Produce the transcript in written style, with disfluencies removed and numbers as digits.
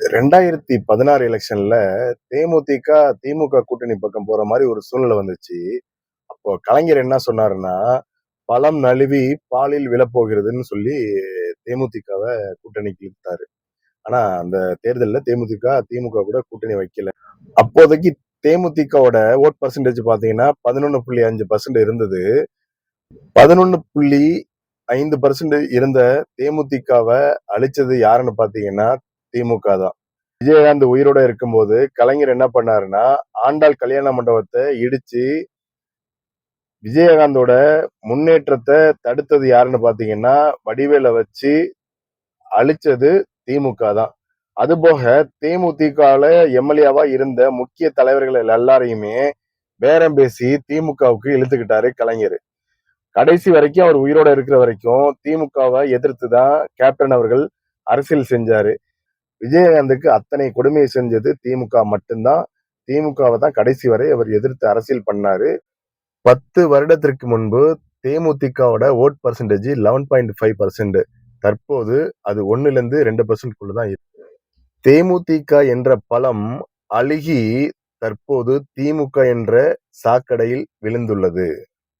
2016 எலெக்ஷன்ல தேமுதிக, திமுக கூட்டணி பக்கம் போற மாரி ஒரு சூழ்நிலை வந்துச்சு. அப்போ கலைஞர் என்ன சொன்னாருன்னா, "பழம் நழுவி பாலில் விழப்போகிறதுன்னு" சொல்லி தேமுதிகவ கூட்டணிக்கு இழுத்தாரு. ஆனா அந்த தேர்தல்ல தேமுதிக, திமுக கூட கூட்டணி வைக்கல. அப்போதைக்கு தேமுதிகவோட வோட் பெர்சன்டேஜ் பாத்தீங்கன்னா 11.5% இருந்தது. 11.5% இருந்த தேமுதிகவ அழிச்சது யாருன்னு பாத்தீங்கன்னா திமுக தான். விஜயகாந்த் உயிரோட இருக்கும்போது கலைஞர் என்ன பண்ணாருன்னா, ஆண்டாள் கல்யாண மண்டபத்தை இடிச்சு விஜயகாந்தோட முன்னேற்றத்தை தடுத்தது யாருன்னு பாத்தீங்கன்னா வடிவேல வச்சு அழிச்சது திமுக தான். அதுபோக தேமுதிகல எம்எல்ஏவா இருந்த முக்கிய தலைவர்கள் எல்லாரையுமே பேரம் பேசி திமுகவுக்கு இழுத்துக்கிட்டாரு கலைஞர். கடைசி வரைக்கும் அவர் உயிரோட இருக்கிற வரைக்கும் திமுகவை எதிர்த்து தான் கேப்டன் அவர்கள் அரசியல் செஞ்சாரு. விஜயகாந்துக்கு அத்தனை கொடுமையை செஞ்சது திமுக மட்டும்தான். திமுகவை தான் கடைசி வரை அவர் எதிர்த்து அரசியல் பண்ணாரு. 10 வருடத்திற்கு முன்பு தேமுதிகவோட ஓட் பர்சன்டேஜ் 11.5%. தற்போது அது 1லிருந்து 2% தான் இருக்கு. தேமுதிக என்ற பலம் அழுகி தற்போது திமுக என்ற சாக்கடையில் விழுந்துள்ளது.